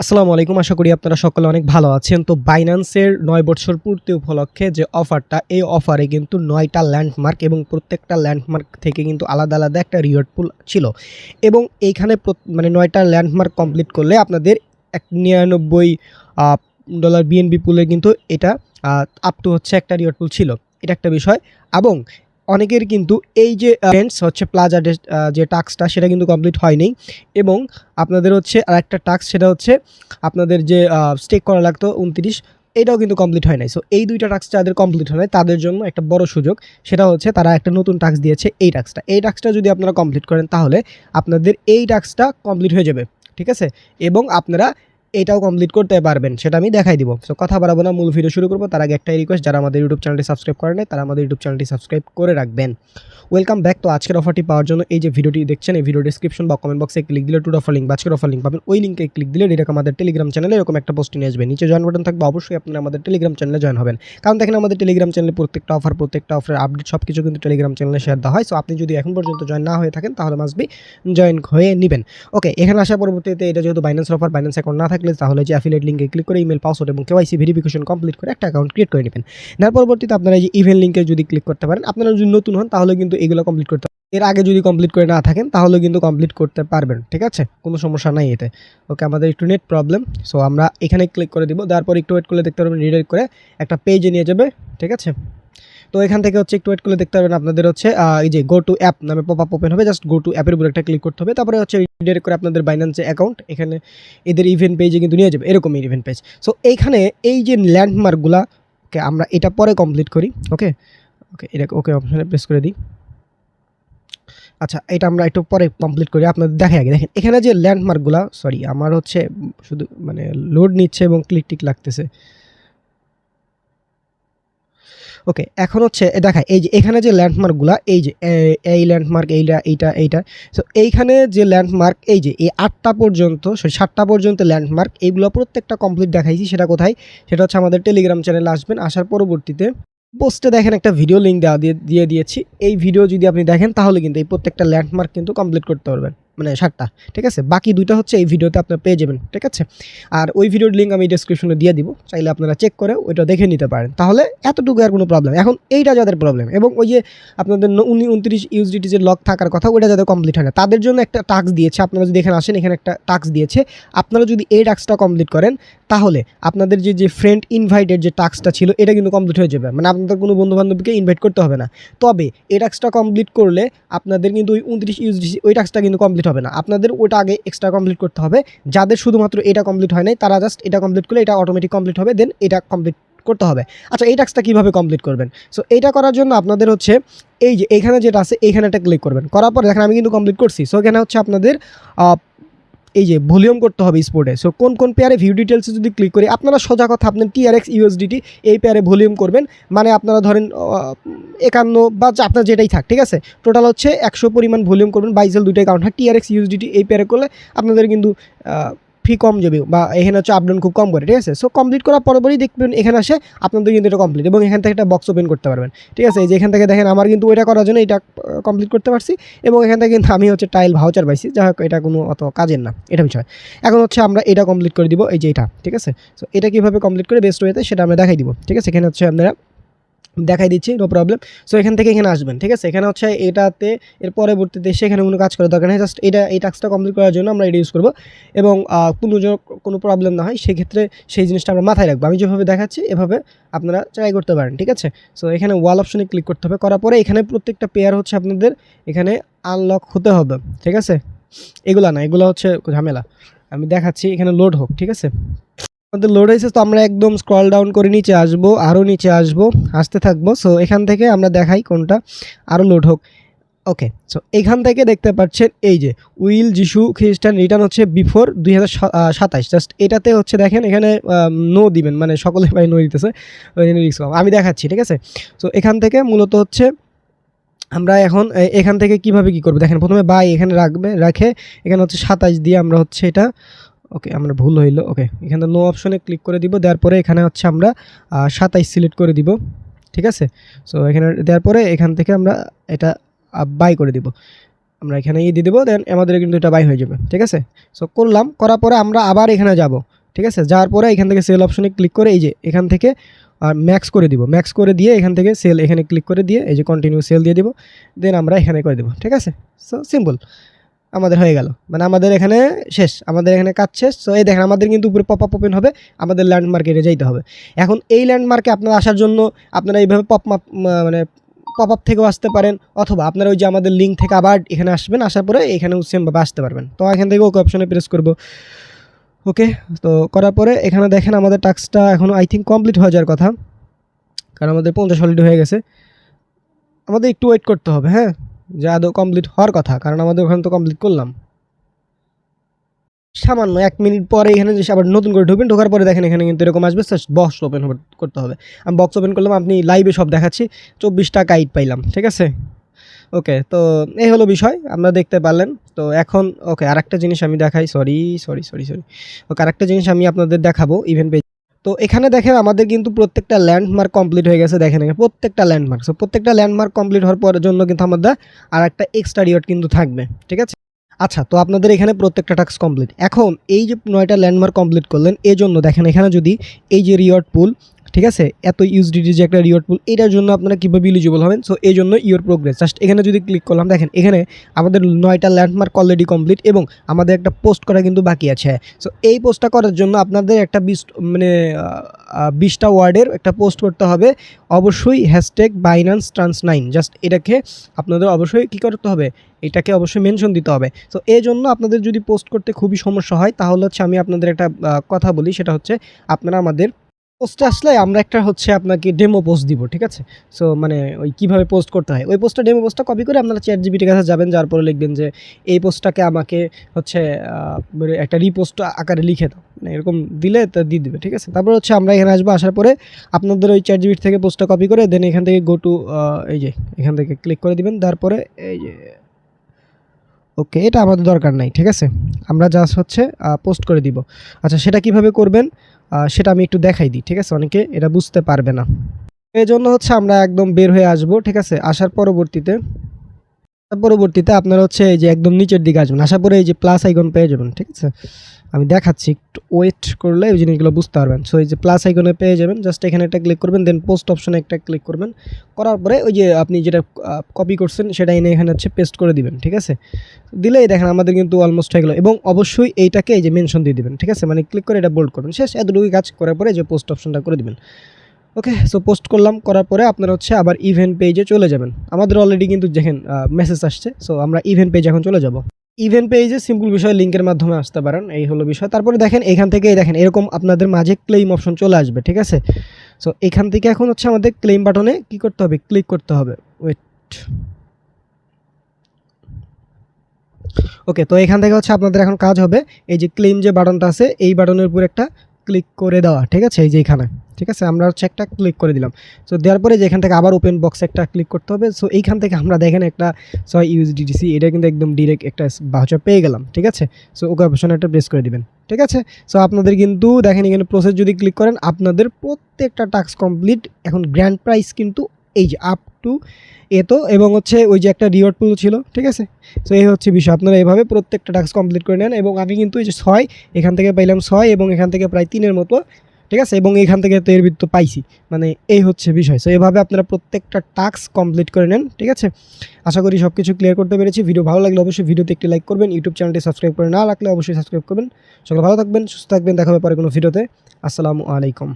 আসসালামু আলাইকুম। আশা করি আপনারা সকলে অনেক ভালো আছেন। তো বাইন্যান্সের ৯ বছর পূর্তি উপলক্ষে যে অফারটা, এই অফারে কিন্তু ৯টা ল্যান্ডমার্ক এবং প্রত্যেকটা ল্যান্ডমার্ক থেকে কিন্তু আলাদা, আলাদা একটা রিওয়ার্ড পুল ছিল এবং এইখানে মানে ৯টা ল্যান্ডমার্ক কমপ্লিট করলে আপনাদের $99 বিএনবি পুলে কিন্তু এটা আপ টু হচ্ছে একটা রিওয়ার্ড পুল ছিল। এটা একটা বিষয়। এবং অনেকের কিন্তু এই যে হচ্ছে প্লাজা যে টাস্কটা সেটা কিন্তু কমপ্লিট হয়নি এবং আপনাদের হচ্ছে আরেকটা টাস্ক, সেটা হচ্ছে আপনাদের যে স্টেক করা লাগতো 29, এটাও কিন্তু কমপ্লিট হয় নাই। সো এই দুইটা টাস্ক যাদের কমপ্লিট হয় নাই তাদের জন্য একটা বড় সুযোগ, সেটা হচ্ছে তারা একটা নতুন টাস্ক দিয়েছে। এই টাস্কটা যদি আপনারা কমপ্লিট করেন তাহলে আপনাদের এই টাস্কটা কমপ্লিট হয়ে যাবে, ঠিক আছে? এবং আপনারা এটাও কমপ্লিট করতে পারবেন, সেটা আমি দেখাই দিব। সো কথা বাড়াবো না, মূল ভিডিও শুরু করবো। তার আগে একটাই রিকোয়েস্ট, যারা আমাদের ইউটিউব চ্যানেলটি সাবস্ক্রাইব করেন তারা আমাদের ইউটিউব চ্যানেলটি সাবস্ক্রাইব করে রাখবেন। Welcome back. তো আজকের অফারটি পাওয়ার জন্য এই যে ভিডিওটি দেখছেন, এই ভিডিও ডিসক্রিপশন বা কমেন্ট বক্সে ক্লিক দিলে টুড অফার লিঙ্ক, আজকের অফার লিঙ্ক পাবেন। ওই লিঙ্কে ক্লিক দিলে ডিরেক্ট আমাদের টেলিগ্রাম চ্যানেলে এরকম একটা পোস্ট নিয়ে আসবে। নিচে জয়েন বাটন থাকবে, অবশ্যই আপনারা আমাদের টেলিগ্রাম চ্যানেলে জয়েন হবেন। কারণ দেখেন আমাদের টেলিগ্রাম চ্যানেলে প্রত্যেকটা অফারের আপডেট সব কিছু কিন্তু টেলিগ্রাম চ্যানেলে শেয়ার দেওয়া হয়। সো আপনি যদি এখন পর্যন্ত জয়েন না হয়ে থাকেন তাহলে মাস্ট বি জয়েন হয়ে নেবেন। ওকে, এখানে আসার পরবর্তীতে এটা যেহেতু বাইন্যান্স অফার, বাইন্যান্স অ্যাকাউন্ট না থাকলে তাহলে যে অ্যাফিলিয়েট লিঙ্কে ক্লিক করে ইমেল, পাসওয়ার্ড এবং কেওয়াইসি ভেরিফিকেশন কমপ্লিট করে একটা অ্যাকাউন্ট ক্রিয়েট করে নেবেন। তার পরবর্তীতে আপনারা এই যে ইভেন্ট লিঙ্কে যদি ক্লিক করতে পারেন, আপনারা যদি নতুন হন তাহলে কিন্তু এগুলো কমপ্লিট করতে, এর আগে যদি কমপ্লিট করে না থাকেন তাহলে কিন্তু কমপ্লিট করতে পারবেন, ঠিক আছে? কোনো সমস্যা নাই এতে। ওকে, আমাদের একটু নেট প্রবলেম, সো আমরা এখানে ক্লিক করে দিব। তারপর একটু ওয়েট করলে দেখতে পারবেন রিডাইরেক্ট করে একটা পেজে নিয়ে যাবে, ঠিক আছে? তো এখান থেকে হচ্ছে একটু ওয়েট করলে দেখতে পারবেন আপনাদের হচ্ছে এই যে গো টু অ্যাপ নামে পপ আপ ওপেন হবে। জাস্ট গো টু অ্যাপের উপর একটা ক্লিক করতে হবে। তারপরে হচ্ছে রিডাইরেক্ট করে আপনাদের বাইন্যান্স অ্যাকাউন্ট, এখানে এদের ইভেন্ট পেজে কিন্তু নিয়ে যাবে, এরকম ইভেন্ট পেজ। সো এইখানে এই যে ল্যান্ডমার্কগুলা, ওকে আমরা এটা পরে কমপ্লিট করি। ওকে ওকে, এটা ওকে অপশানে প্রেস করে দিই। আচ্ছা, এটা আমরা একটু পরে কমপ্লিট করি, আপনাদের দেখে আগে দেখেন এখানে যে ল্যান্ডমার্কগুলো, সরি আমার হচ্ছে শুধু মানে লোড নিচ্ছে এবং ক্লিক টিক লাগতেছে। ওকে, এখন হচ্ছে দেখায় এই যে এখানে যে ল্যান্ডমার্কগুলো, এই যে এই ল্যান্ডমার্ক, এইটা। সো এইখানে যে ল্যান্ডমার্ক, এই যে এই 8টা পর্যন্ত, সরি 7টা পর্যন্ত ল্যান্ডমার্ক, এইগুলো প্রত্যেকটা কমপ্লিট দেখাইছি। সেটা কোথায়? সেটা হচ্ছে আমাদের টেলিগ্রাম চ্যানেলে আসবেন। আসার পরবর্তীতে পোস্টে দেখেন একটা ভিডিও লিঙ্ক দিয়ে দিয়েছি। এই ভিডিও যদি আপনি দেখেন তাহলে কিন্তু এই প্রত্যেকটা ল্যান্ডমার্ক কিন্তু কমপ্লিট করতে পারবেন, মানে 7টা, ঠিক আছে? বাকি 2টা হচ্ছে এই ভিডিওতে আপনারা পেয়ে যাবেন, ঠিক আছে? আর ওই ভিডিওর লিঙ্ক আমি ডিসক্রিপশনে দিয়ে দিব, চাইলে আপনারা চেক করে ওইটা দেখে নিতে পারেন। তাহলে এতটুকু আর কোনো প্রবলেম। এখন এইটা যাদের প্রবলেম, এবং ওই যে আপনাদের 29 ইউএসডিটি যে লক থাকার কথা, ওইটা যাদের কমপ্লিট হয় না, তাদের জন্য একটা টাস্ক দিয়েছে। আপনারা যদি এখানে আসেন, এখানে একটা টাস্ক দিয়েছে। আপনারা যদি এই টাস্কটা কমপ্লিট করেন তাহলে আপনাদের যে ফ্রেন্ড ইনভাইটেড যে টাস্কটা ছিল, এটা কিন্তু কমপ্লিট হয়ে যাবে। মানে আপনাদের কোনো বন্ধুবান্ধবকে ইনভাইট করতে হবে না। তবে এই টাস্কটা কমপ্লিট করলে আপনাদের কিন্তু ওই 29 ইউএসডিটি ওই টাস্কটা কিন্তু কমপ্লিট হবে না। আপনাদের ওটা আগে এক্সট্রা কমপ্লিট করতে হবে। যাদের শুধুমাত্র এটা কমপ্লিট হয় নাই তারা জাস্ট এটা কমপ্লিট করলে এটা অটোমেটিক কমপ্লিট হবে, দেন এটা কমপ্লিট করতে হবে। আচ্ছা, এই টাস্কটা কীভাবে কমপ্লিট করবেন? সো এইটা করার জন্য আপনাদের হচ্ছে এই যে এখানে যেটা আছে, এইখানে একটা ক্লিক করবেন। করার পর দেখেন আমি কিন্তু কমপ্লিট করছি। সো এখানে হচ্ছে আপনাদের এই যে ভলিউম করতে হবে স্পোর্টে। সো কোন কোন পেয়ারে ভিউ ডিটেলসে যদি ক্লিক করি, আপনারা সোজা কথা আপনার TRX USDT এই পেয়ারে ভলিউম করবেন। মানে আপনারা ধরেন 51 বা আপনার যেটাই থাক, ঠিক আছে? টোটাল হচ্ছে 100 পরিমাণ ভলিউম করবেন। বাইসেল দুইটাই কাউন্ট হয়। TRX USDT এই পেয়ারে করলে আপনাদের কিন্তু ফি কম যাবে, বা এখানে হচ্ছে আপডাউন খুব কম করে, ঠিক আছে? সো কমপ্লিট করার পরপরই দেখবেন এখানে আসে আপনাদের কিন্তু এটা কমপ্লিট, এবং এখান থেকে একটা বক্স ওপেন করতে পারবেন, ঠিক আছে? এই যে এখান থেকে দেখেন আমার কিন্তু ওইটা করার জন্য এটা কমপ্লিট করতে পারছি, এবং এখান থেকে কিন্তু আমি হচ্ছে টাইল ভাউচার পাইছি। যাই হোক, এটা কোনো অত কাজের না, এটা বিষয়। এখন হচ্ছে আমরা এটা কমপ্লিট করে দিব, এই যে এটা, ঠিক আছে? সো এটা কীভাবে কমপ্লিট করে বেস্ট ওয়েতে সেটা আমরা দেখাই দিব, ঠিক আছে? এখানে হচ্ছে আপনারা দেখাই দিচ্ছি, নো প্রবলেম। সো এখান থেকে এখানে আসবেন, ঠিক আছে? এখানে হচ্ছে এটাতে এর পরবর্তীতে সেখানে কোনো কাজ করার দরকার নেই। জাস্ট এই টাস্কটা কমপ্লিট করার জন্য আমরা এটা ইউজ করবো, এবং কোনো প্রবলেম না হয় সেক্ষেত্রে সেই জিনিসটা আমরা মাথায় রাখবো। আমি যেভাবে দেখাচ্ছি এভাবে আপনারা ট্রাই করতে পারেন, ঠিক আছে? সো এখানে ওয়াল অপশনে ক্লিক করতে হবে। করার পরে এখানে প্রত্যেকটা পেয়ার হচ্ছে আপনাদের এখানে আনলক হতে হবে, ঠিক আছে? এগুলো না, এগুলো হচ্ছে ঝামেলা। আমি দেখাচ্ছি, এখানে লোড হোক, ঠিক আছে? আমাদের লোড হয়েছে, তো আমরা একদম স্ক্রল ডাউন করে নিচে আসবো, আরও নিচে আসতে থাকবো। সো এখান থেকে আমরা দেখাই কোনটা আরও লোড হোক। ওকে, সো এখান থেকে দেখতে পাচ্ছেন এই যে উইল যিশু খ্রিস্টান রিটার্ন হচ্ছে বিফোর 2027। জাস্ট এটাতে হচ্ছে দেখেন এখানে নো দিবেন, মানে সকলে ভাই নো দিতেছে, আমি দেখাচ্ছি, ঠিক আছে? সো এখান থেকে মূলত হচ্ছে আমরা এখন এখান থেকে কিভাবে কি করবো দেখেন। প্রথমে বাই এখানে রেখে এখানে হচ্ছে 27 দিয়ে আমরা হচ্ছে এটা, ওকে আমরা ভুল হইলো। ওকে, এখানে নো অপশনে ক্লিক করে দিব। দেওয়ার পরে এখানে হচ্ছে আমরা 27 সিলেক্ট করে দিব, ঠিক আছে? সো এখানে দেওয়ার পরে এখান থেকে আমরা এটা বাই করে দিব, আমরা এখানে দিয়ে দেবো, দেন আমাদের কিন্তু এটা বাই হয়ে যাবে। ঠিক আছে, সো করলাম, করার পরে আমরা আবার এখানে যাব। ঠিক আছে, যাওয়ার পরে এখান থেকে সেল অপশনে ক্লিক করে এই যে এখান থেকে ম্যাক্স করে দিব, ম্যাক্স করে দিয়ে এখান থেকে সেল এখানে ক্লিক করে দিয়ে এই যে কন্টিনিউ সেল দিয়ে দিব, দেন আমরা এখানে করে দেবো। ঠিক আছে, সো সিম্পল, আমাদের হয়ে গেল, মানে আমাদের এখানে শেষ, আমাদের এখানে কাজ শেষ। সো এই দেখেন আমাদের কিন্তু উপরে পপ আপ ওপেন হবে, আমাদের ল্যান্ডমার্কে যাইতে হবে। এখন এই ল্যান্ডমার্কে আপনারা আসার জন্য আপনারা এইভাবে মানে পপ আপ থেকেও আসতে পারেন, অথবা আপনারা ওই যে আমাদের লিঙ্ক থেকে আবার এখানে আসবেন, আসার পরে এখানেও সেমভাবে আসতে পারবেন। তো এখান থেকে ওকে অপশনে প্রেস করব। ওকে, তো করার পরে এখানে দেখেন আমাদের টাস্কটা এখনও আই থিঙ্ক কমপ্লিট হয়ে যাওয়ার কথা, কারণ আমাদের 50 অলরেডি হয়ে গেছে। আমাদের একটু ওয়েট করতে হবে, হ্যাঁ, যে আদৌ কমপ্লিট হওয়ার কথা, কারণ আমাদের ওখানে তো কমপ্লিট করলাম। সামান্য 1 মিনিট পরে এখানে যে আবার নতুন করে ঢুকবেন, ঢোকার পরে দেখেন এখানে কিন্তু এরকম আসবে, বক্স ওপেন করতে হবে। আমি বক্স ওপেন করলাম, আপনি লাইভে সব দেখাচ্ছি, 24 টাকা ইট পাইলাম। ঠিক আছে, ওকে, তো এই হলো বিষয়, আমরা দেখতে পারলেন। তো এখন ওকে, আরেকটা জিনিস আমি দেখাই, সরি, ওকে, আরেকটা জিনিস আমি আপনাদের দেখাবো ইভেন্ট পেজ। তো এখানে দেখেন আমাদের কিন্তু প্রত্যেকটা ল্যান্ডমার্ক কমপ্লিট হয়ে গেছে, দেখেন এখানে প্রত্যেকটা ল্যান্ডমার্ক। সো প্রত্যেকটা ল্যান্ডমার্ক কমপ্লিট হওয়ার পরের জন্য কিন্তু আমাদের আর একটা এক্সট্রা রিওয়ার্ড কিন্তু থাকবে। ঠিক আছে, আচ্ছা, তো আপনাদের এখানে প্রত্যেকটা টাস্ক কমপ্লিট। এখন এই যে 9টা ল্যান্ডমার্ক কমপ্লিট করলেন, এই জন্য দেখেন এখানে যদি এই যে রিওয়ার্ড পুল, ঠিক আছে, এত ইউএসডিটি যে একটা রিওয়ার্ড পুল, এটার জন্য আপনারা কীভাবে এলিজিবল হবেন। সো এই জন্য ইওর প্রোগ্রেস, জাস্ট এখানে যদি ক্লিক করলাম, দেখেন এখানে আমাদের 9টা ল্যান্ডমার্ক অলরেডি কমপ্লিট এবং আমাদের একটা পোস্ট করা কিন্তু বাকি আছে। সো এই পোস্টটা করার জন্য আপনাদের একটা 20টা ওয়ার্ডের একটা পোস্ট করতে হবে, অবশ্যই হ্যাশট্যাগ বাইন্যান্স ট্রান্স 9, জাস্ট এটাকে আপনাদের অবশ্যই কী করতে হবে, এটাকে অবশ্যই মেনশন দিতে হবে। তো এই জন্য আপনাদের যদি পোস্ট করতে খুবই সমস্যা হয়, তাহলে হচ্ছে আমি আপনাদের একটা কথা বলি, সেটা হচ্ছে আপনারা আমাদের পোস্টে আসলে আমরা একটা হচ্ছে আপনাকে ডেমো পোস্ট দিব। ঠিক আছে, সো মানে ওই কীভাবে পোস্ট করতে হয়, ওই পোস্টটা ডেমো পোস্টটা কপি করে আপনারা চ্যাটজিপিটির কাছে যাবেন, যার পরে লিখবেন যে এই পোস্টটাকে আমাকে হচ্ছে একটা রিপোস্ট আকারে লিখে দাও, মানে এরকম দিলে তা দিয়ে দেবে। ঠিক আছে, তারপর হচ্ছে আমরা এখানে আসবো, আসার পরে আপনাদের ওই চ্যাটজিপিটি থেকে পোস্টটা কপি করে দেন এখান থেকে গো টু এই যে এখান থেকে ক্লিক করে দিবেন, তারপরে এই যে ওকে, এটা আমাদের দরকার নাই। ঠিক আছে, আমরা জাস্ট হচ্ছে পোস্ট করে দিব। আচ্ছা, সেটা কিভাবে করবেন সেটা আমি একটু দেখাই দিই। ঠিক আছে, অনেকে এটা বুঝতে পারবে না, এই জন্য হচ্ছে আমরা একদম বের হয়ে আসব। ঠিক আছে, আসার পরবর্তীতে আপনারা হচ্ছে এই যে একদম নিচের দিকে আসবেন, আসার পরে এই যে প্লাস আইকন পেয়ে যাবেন। ঠিক আছে, আমি দেখাচ্ছি, একটু ওয়েট করলে এই জিনিসগুলো বুঝতে পারবেন। সো এই যে প্লাস আইকনে পেয়ে যাবেন, জাস্ট এখানে একটা ক্লিক করবেন, দেন পোস্ট অপশনে একটা ক্লিক করবেন, করার পরে ওই যে আপনি যেটা কপি করছেন সেটা এনে এখানে হচ্ছে পেস্ট করে দিবেন। ঠিক আছে, দিলেই দেখেন আমাদের কিন্তু অলমোস্ট হয়ে গেলো, এবং অবশ্যই এইটাকে এই যে মেনশন দিয়ে দিবেন। ঠিক আছে, মানে ক্লিক করে এটা বোল্ড করবেন, শেষ, এতটুকুই কাজ করার পরে যে পোস্ট অপশনটা করে দিবেন। ওকে, সো পোস্ট করলাম, করার পরে আপনারা হচ্ছে আবার ইভেন্ট পেজে চলে যাবেন। আমাদের অলরেডি কিন্তু দেখেন মেসেজ আসছে, সো আমরা ইভেন্ট পেজে এখন চলে যাব। ইভেন্ট পেজে সিম্পল বিষয় লিঙ্কের মাধ্যমে আসতে পারেন, এই হলো বিষয়। তারপরে দেখেন এখান থেকে দেখেন এরকম আপনাদের মাঝে ক্লেইম অপশন চলে আসবে। ঠিক আছে, সো এখান থেকে এখন হচ্ছে আমাদের ক্লেইম বাটনে কী করতে হবে, ক্লিক করতে হবে। ওয়েট, ওকে, তো এখান থেকে হচ্ছে আপনাদের এখন কাজ হবে এই যে ক্লেইম যে বাটনটা আছে, এই বাটনের উপর একটা ক্লিক করে দেওয়া। ঠিক আছে, এই যে এখানে, ঠিক আছে, আমরা হচ্ছে একটা ক্লিক করে দিলাম। সো দেওয়ার পরে যে এখান থেকে আবার ওপেন বক্সে একটা ক্লিক করতে হবে। সো এইখান থেকে আমরা দেখেন একটা 6 ইউএসডিসি, এটা কিন্তু একদম ডিরেক্ট একটা ভাউচার পেয়ে গেলাম। ঠিক আছে, সো ওকে অপশনে একটা প্রেস করে দিবেন। ঠিক আছে, সো আপনাদের কিন্তু দেখেন এখানে প্রসেস যদি ক্লিক করেন, আপনাদের প্রত্যেকটা টাস্ক কমপ্লিট। এখন গ্র্যান্ড প্রাইস কিন্তু এই যে আপ টু এতো, এবং হচ্ছে ওই যে একটা রিওয়ার্ড পুল ছিল। ঠিক আছে, সো এই হচ্ছে বিষয়, আপনারা এইভাবে প্রত্যেকটা টাস্ক কমপ্লিট করে নেন। এবং আমি কিন্তু এই যে 6 এখান থেকে পাইলাম 6, এবং এখান থেকে প্রায় 3-এর মতো। ঠিক আছে, এবং এখান থেকে তো এর ভিতর পাইছি, মানে এই হচ্ছে বিষয়। সো এভাবে আপনারা প্রত্যেকটা টাস্ক কমপ্লিট করে নেন। ঠিক আছে, আশা করি সব কিছু ক্লিয়ার করতে পেরেছি। ভিডিও ভালো লাগলে অবশ্যই ভিডিওতে একটি লাইক করবেন, ইউটিউব চ্যানেলটি সাবস্ক্রাইব করে না রাখলে অবশ্যই সাবস্ক্রাইব করবেন। সকলে ভালো থাকবেন, সুস্থ থাকবেন, দেখা হবে পরে কোনো ভিডিওতে। আসসালামু আলাইকুম।